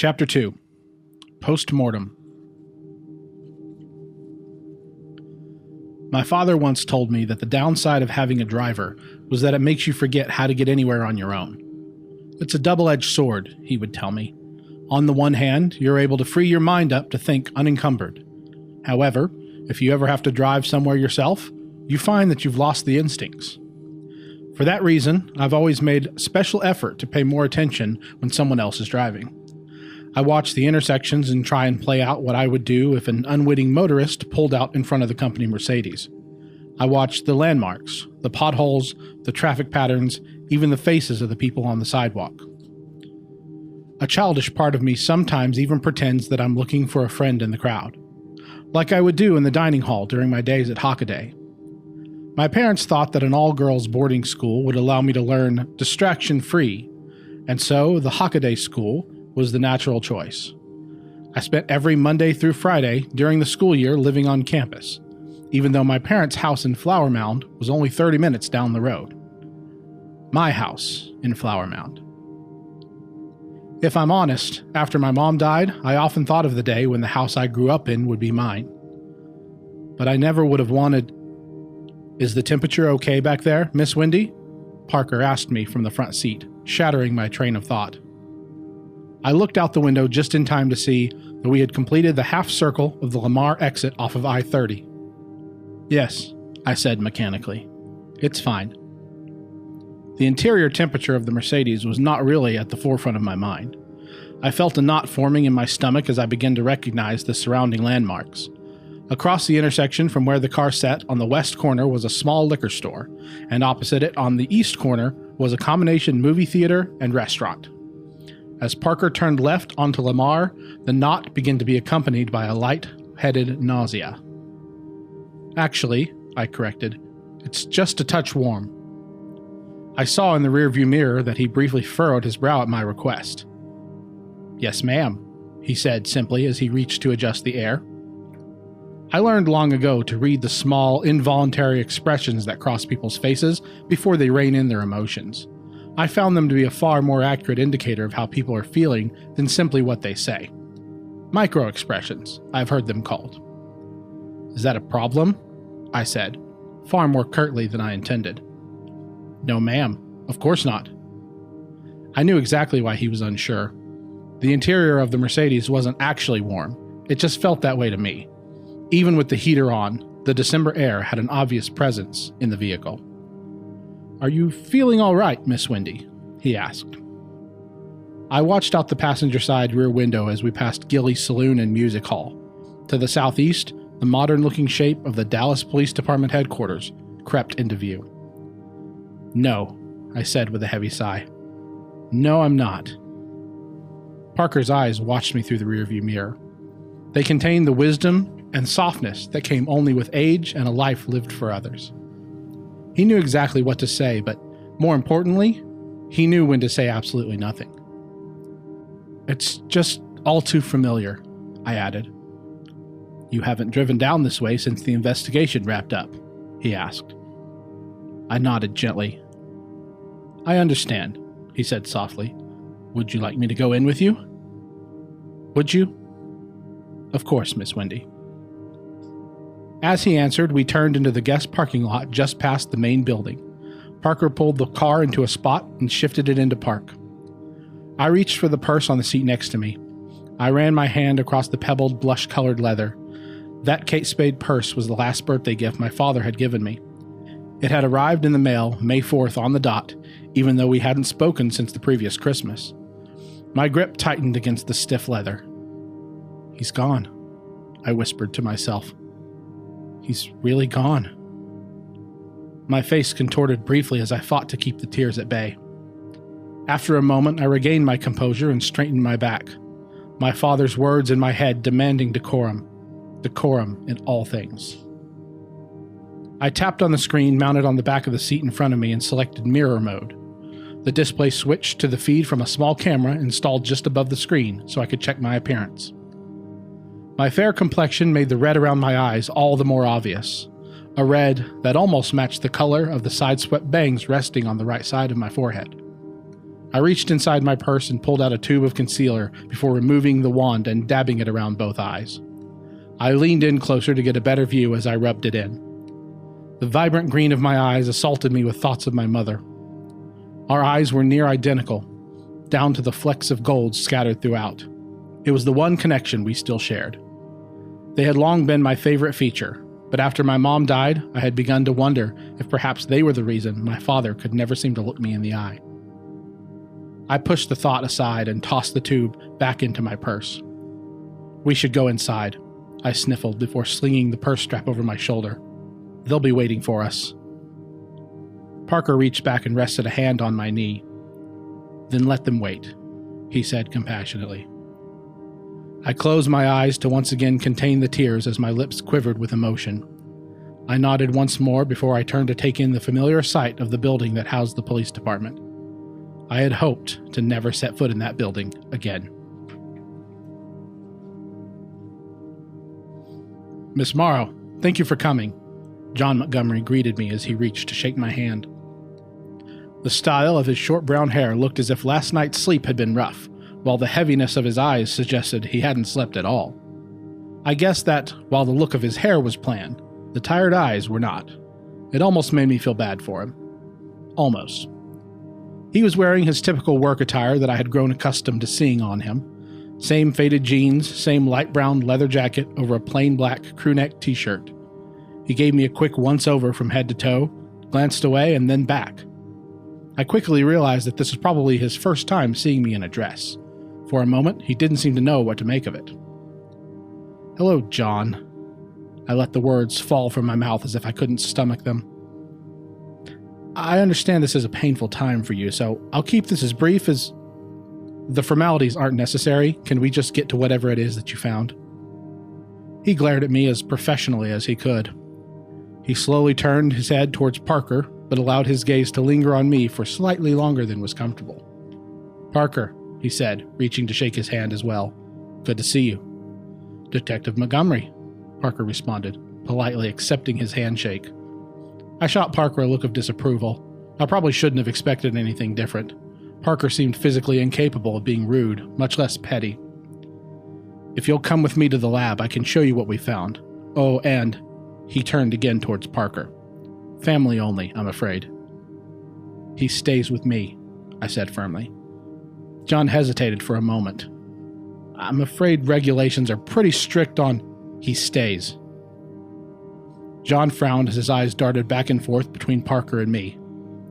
Chapter 2. Post-Mortem. My father once told me that the downside of having a driver was that it makes you forget how to get anywhere on your own. It's a double-edged sword, he would tell me. On the one hand, you're able to free your mind up to think unencumbered. However, if you ever have to drive somewhere yourself, you find that you've lost the instincts. For that reason, I've always made special effort to pay more attention when someone else is driving. I watch the intersections and try and play out what I would do if an unwitting motorist pulled out in front of the company Mercedes. I watch the landmarks, the potholes, the traffic patterns, even the faces of the people on the sidewalk. A childish part of me sometimes even pretends that I'm looking for a friend in the crowd, like I would do in the dining hall during my days at Hockaday. My parents thought that an all-girls boarding school would allow me to learn distraction-free, and so the Hockaday school was the natural choice. I spent every Monday through Friday during the school year living on campus, even though my parents' house in Flower Mound was only 30 minutes down the road. My house in Flower Mound. If I'm honest, after my mom died, I often thought of the day when the house I grew up in would be mine. But I never would have wanted... "Is the temperature okay back there, Miss Wendy?" Parker asked me from the front seat, shattering my train of thought. I looked out the window just in time to see that we had completed the half circle of the Lamar exit off of I-30. "Yes," I said mechanically. "It's fine." The interior temperature of the Mercedes was not really at the forefront of my mind. I felt a knot forming in my stomach as I began to recognize the surrounding landmarks. Across the intersection from where the car sat on the west corner was a small liquor store, and opposite it on the east corner was a combination movie theater and restaurant. As Parker turned left onto Lamar, the knot began to be accompanied by a light-headed nausea. "Actually," I corrected, "it's just a touch warm." I saw in the rearview mirror that he briefly furrowed his brow at my request. "Yes, ma'am," he said simply as he reached to adjust the air. I learned long ago to read the small, involuntary expressions that cross people's faces before they rein in their emotions. I found them to be a far more accurate indicator of how people are feeling than simply what they say. Micro-expressions, I've heard them called. "Is that a problem?" I said, far more curtly than I intended. "No, ma'am. Of course not." I knew exactly why he was unsure. The interior of the Mercedes wasn't actually warm. It just felt that way to me. Even with the heater on, the December air had an obvious presence in the vehicle. "Are you feeling all right, Miss Wendy?" he asked. I watched out the passenger side rear window as we passed Gilly's Saloon and Music Hall. To the southeast, the modern-looking shape of the Dallas Police Department headquarters crept into view. "No," I said with a heavy sigh. "No, I'm not." Parker's eyes watched me through the rearview mirror. They contained the wisdom and softness that came only with age and a life lived for others. He knew exactly what to say, but more importantly, he knew when to say absolutely nothing. "It's just all too familiar," I added. "You haven't driven down this way since the investigation wrapped up?" he asked. I nodded gently. "I understand," he said softly. "Would you like me to go in with you?" "Would you?" "Of course, Miss Wendy." As he answered, we turned into the guest parking lot just past the main building. Parker pulled the car into a spot and shifted it into park. I reached for the purse on the seat next to me. I ran my hand across the pebbled, blush-colored leather. That Kate Spade purse was the last birthday gift my father had given me. It had arrived in the mail May 4th on the dot, even though we hadn't spoken since the previous Christmas. My grip tightened against the stiff leather. "He's gone," I whispered to myself. "He's really gone." My face contorted briefly as I fought to keep the tears at bay. After a moment, I regained my composure and straightened my back. My father's words in my head demanding decorum. Decorum in all things. I tapped on the screen mounted on the back of the seat in front of me and selected mirror mode. The display switched to the feed from a small camera installed just above the screen so I could check my appearance. My fair complexion made the red around my eyes all the more obvious, a red that almost matched the color of the side-swept bangs resting on the right side of my forehead. I reached inside my purse and pulled out a tube of concealer before removing the wand and dabbing it around both eyes. I leaned in closer to get a better view as I rubbed it in. The vibrant green of my eyes assaulted me with thoughts of my mother. Our eyes were near identical, down to the flecks of gold scattered throughout. It was the one connection we still shared. They had long been my favorite feature, but after my mom died, I had begun to wonder if perhaps they were the reason my father could never seem to look me in the eye. I pushed the thought aside and tossed the tube back into my purse. "We should go inside," I sniffled before slinging the purse strap over my shoulder. "They'll be waiting for us." Parker reached back and rested a hand on my knee. "Then let them wait," he said compassionately. I closed my eyes to once again contain the tears as my lips quivered with emotion. I nodded once more before I turned to take in the familiar sight of the building that housed the police department. I had hoped to never set foot in that building again. "Miss Marow, thank you for coming," John Montgomery greeted me as he reached to shake my hand. The style of his short brown hair looked as if last night's sleep had been rough, while the heaviness of his eyes suggested he hadn't slept at all. I guessed that, while the look of his hair was planned, the tired eyes were not. It almost made me feel bad for him. Almost. He was wearing his typical work attire that I had grown accustomed to seeing on him. Same faded jeans, same light brown leather jacket over a plain black crewneck t-shirt. He gave me a quick once-over from head to toe, glanced away, and then back. I quickly realized that this was probably his first time seeing me in a dress. For a moment, he didn't seem to know what to make of it. "Hello, John." I let the words fall from my mouth as if I couldn't stomach them. "I understand this is a painful time for you, so I'll keep this as brief as... The formalities aren't necessary. Can we just get to whatever it is that you found?" He glared at me as professionally as he could. He slowly turned his head towards Parker, but allowed his gaze to linger on me for slightly longer than was comfortable. "Parker," he said, reaching to shake his hand as well. "Good to see you." "Detective Montgomery," Parker responded, politely accepting his handshake. I shot Parker a look of disapproval. I probably shouldn't have expected anything different. Parker seemed physically incapable of being rude, much less petty. "If you'll come with me to the lab, I can show you what we found. Oh, and..." He turned again towards Parker. "Family only, I'm afraid." "He stays with me," I said firmly. John hesitated for a moment. "I'm afraid regulations are pretty strict on..." "He stays." John frowned as his eyes darted back and forth between Parker and me.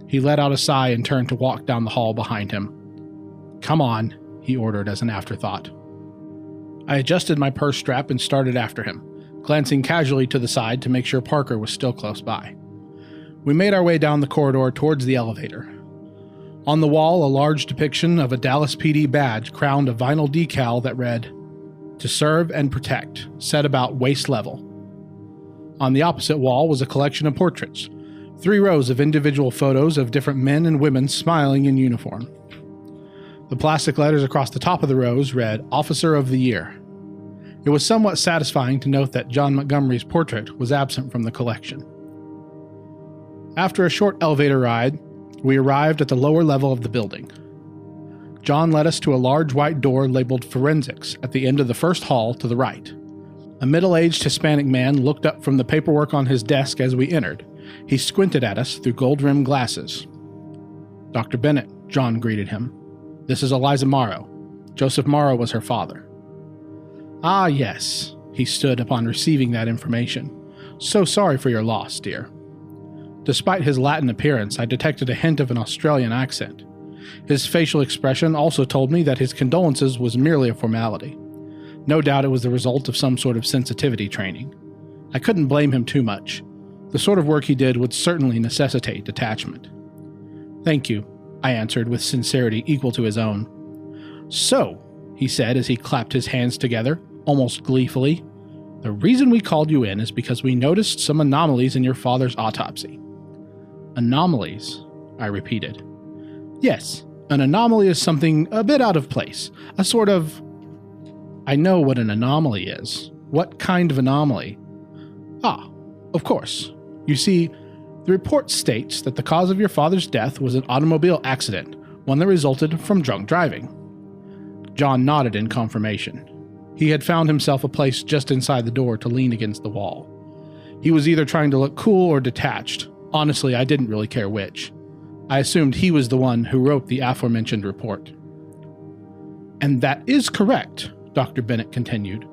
He let out a sigh and turned to walk down the hall behind him. "Come on," he ordered as an afterthought. I adjusted my purse strap and started after him, glancing casually to the side to make sure Parker was still close by. We made our way down the corridor towards the elevator. On the wall, a large depiction of a Dallas PD badge crowned a vinyl decal that read, "To serve and protect, set about waist level." On the opposite wall was a collection of portraits, 3 rows of individual photos of different men and women smiling in uniform. The plastic letters across the top of the rows read, "Officer of the Year." It was somewhat satisfying to note that John Montgomery's portrait was absent from the collection. After a short elevator ride, we arrived at the lower level of the building. John led us to a large white door labeled Forensics at the end of the first hall to the right. A middle-aged Hispanic man looked up from the paperwork on his desk as we entered. He squinted at us through gold-rimmed glasses. "Dr. Bennett," John greeted him. "This is Eliza Marow. Joseph Marow was her father." "Ah, yes." He stood upon receiving that information. "So sorry for your loss, dear." Despite his Latin appearance, I detected a hint of an Australian accent. His facial expression also told me that his condolences was merely a formality. No doubt it was the result of some sort of sensitivity training. I couldn't blame him too much. The sort of work he did would certainly necessitate detachment. "Thank you," I answered with sincerity equal to his own. "So," he said as he clapped his hands together, almost gleefully, "the reason we called you in is because we noticed some anomalies in your father's autopsy." "Anomalies?" I repeated. "Yes, an anomaly is something a bit out of place. A sort of..." "I know what an anomaly is. What kind of anomaly?" "Ah, of course. You see, the report states that the cause of your father's death was an automobile accident, one that resulted from drunk driving. John nodded in confirmation. He had found himself a place just inside the door to lean against the wall. He was either trying to look cool or detached. Honestly, I didn't really care which. I assumed he was the one who wrote the aforementioned report. And that is correct, Dr. Bennett continued.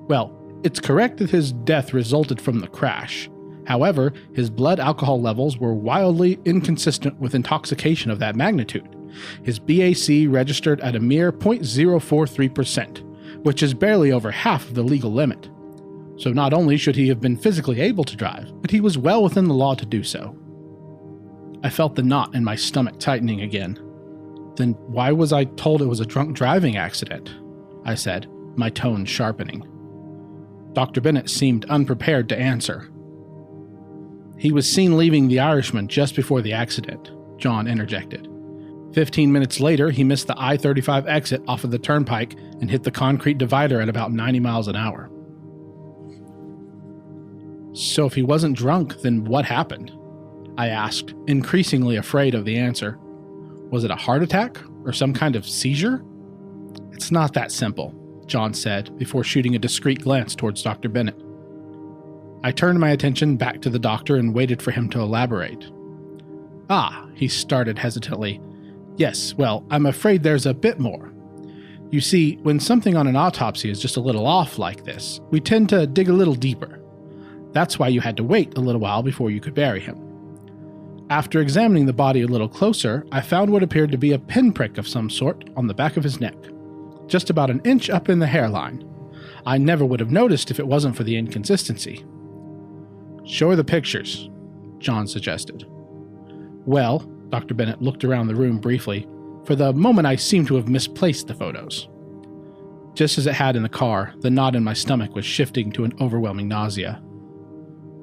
Well, it's correct that his death resulted from the crash. However, his blood alcohol levels were wildly inconsistent with intoxication of that magnitude. His BAC registered at a mere 0.043%, which is barely over half of the legal limit. So not only should he have been physically able to drive, but he was well within the law to do so. I felt the knot in my stomach tightening again. Then why was I told it was a drunk driving accident? I said, my tone sharpening. Dr. Bennett seemed unprepared to answer. He was seen leaving the Irishman just before the accident, John interjected. 15 minutes later, he missed the I-35 exit off of the turnpike and hit the concrete divider at about 90 miles an hour. So if he wasn't drunk, then what happened? I asked, increasingly afraid of the answer. Was it a heart attack or some kind of seizure? It's not that simple, John said before shooting a discreet glance towards Dr. Bennett. I turned my attention back to the doctor and waited for him to elaborate. He started hesitantly. Yes, well, I'm afraid there's a bit more. You see, when something on an autopsy is just a little off like this, we tend to dig a little deeper. That's why you had to wait a little while before you could bury him. After examining the body a little closer, I found what appeared to be a pinprick of some sort on the back of his neck, just about an inch up in the hairline. I never would have noticed if it wasn't for the inconsistency. Show her the pictures, John suggested. Well, Dr. Bennett looked around the room briefly. For the moment, I seemed to have misplaced the photos. Just as it had in the car, the knot in my stomach was shifting to an overwhelming nausea.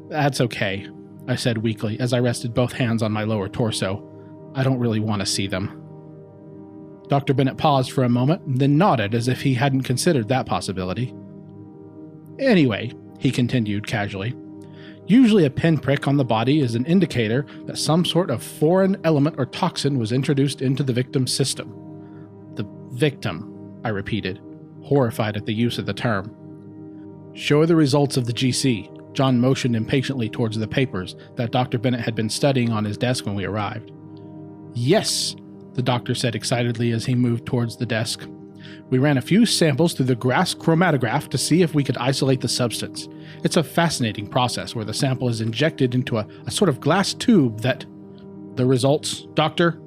That's okay, I said weakly as I rested both hands on my lower torso. I don't really want to see them. Dr. Bennett paused for a moment, then nodded as if he hadn't considered that possibility. Anyway, he continued casually, usually a pinprick on the body is an indicator that some sort of foreign element or toxin was introduced into the victim's system. The victim, I repeated, horrified at the use of the term. Show her the results of the GC. John motioned impatiently towards the papers that Dr. Bennett had been studying on his desk when we arrived. Yes, the doctor said excitedly as he moved towards the desk. We ran a few samples through the gas chromatograph to see if we could isolate the substance. It's a fascinating process where the sample is injected into a sort of glass tube that... The results, Doctor?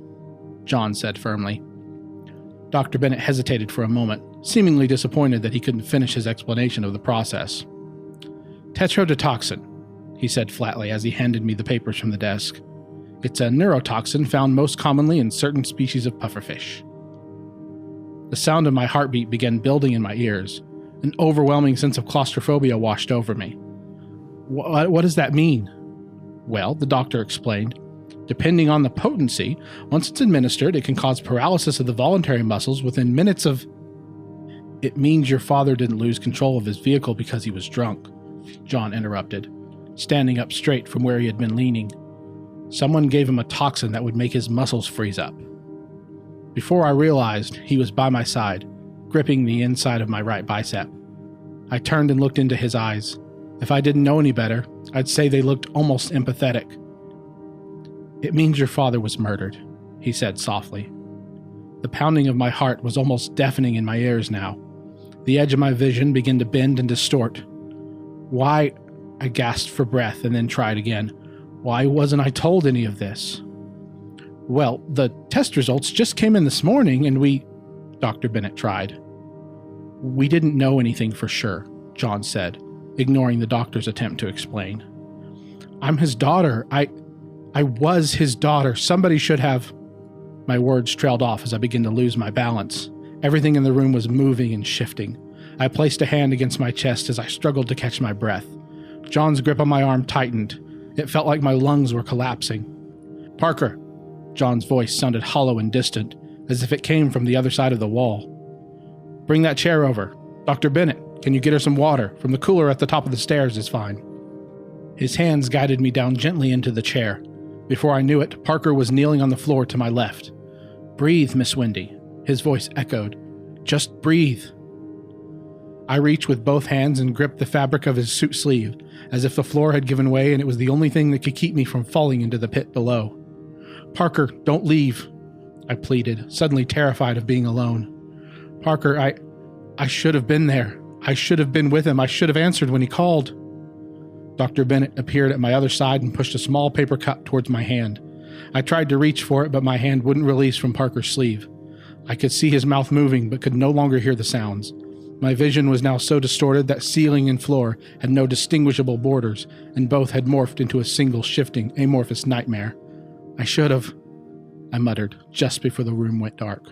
John said firmly. Dr. Bennett hesitated for a moment, seemingly disappointed that he couldn't finish his explanation of the process. Tetrodotoxin, he said flatly as he handed me the papers from the desk. It's a neurotoxin found most commonly in certain species of pufferfish. The sound of my heartbeat began building in my ears. An overwhelming sense of claustrophobia washed over me. What does that mean? Well, the doctor explained. Depending on the potency, once it's administered, it can cause paralysis of the voluntary muscles within minutes of... It means your father didn't lose control of his vehicle because he was drunk, John interrupted, standing up straight from where he had been leaning. Someone gave him a toxin that would make his muscles freeze up. Before I realized, he was by my side, gripping the inside of my right bicep. I turned and looked into his eyes. If I didn't know any better, I'd say they looked almost empathetic. It means your father was murdered, he said softly. The pounding of my heart was almost deafening in my ears now. The edge of my vision began to bend and distort. Why? I gasped for breath and then tried again. Why wasn't I told any of this? Well, the test results just came in this morning and Dr. Bennett tried. We didn't know anything for sure, John said, ignoring the doctor's attempt to explain. I'm his daughter. I was his daughter. Somebody should have... My words trailed off as I began to lose my balance. Everything in the room was moving and shifting. I placed a hand against my chest as I struggled to catch my breath. John's grip on my arm tightened. It felt like my lungs were collapsing. Parker. John's voice sounded hollow and distant, as if it came from the other side of the wall. Bring that chair over. Dr. Bennett, can you get her some water? From the cooler at the top of the stairs is fine. His hands guided me down gently into the chair. Before I knew it, Parker was kneeling on the floor to my left. Breathe, Miss Wendy. His voice echoed. Just breathe. I reached with both hands and gripped the fabric of his suit sleeve, as if the floor had given way and it was the only thing that could keep me from falling into the pit below. Parker, don't leave, I pleaded, suddenly terrified of being alone. Parker, I should have been there. I should have been with him. I should have answered when he called. Dr. Bennett appeared at my other side and pushed a small paper cup towards my hand. I tried to reach for it, but my hand wouldn't release from Parker's sleeve. I could see his mouth moving, but could no longer hear the sounds. My vision was now so distorted that ceiling and floor had no distinguishable borders, and both had morphed into a single shifting, amorphous nightmare. I should have, I muttered, just before the room went dark.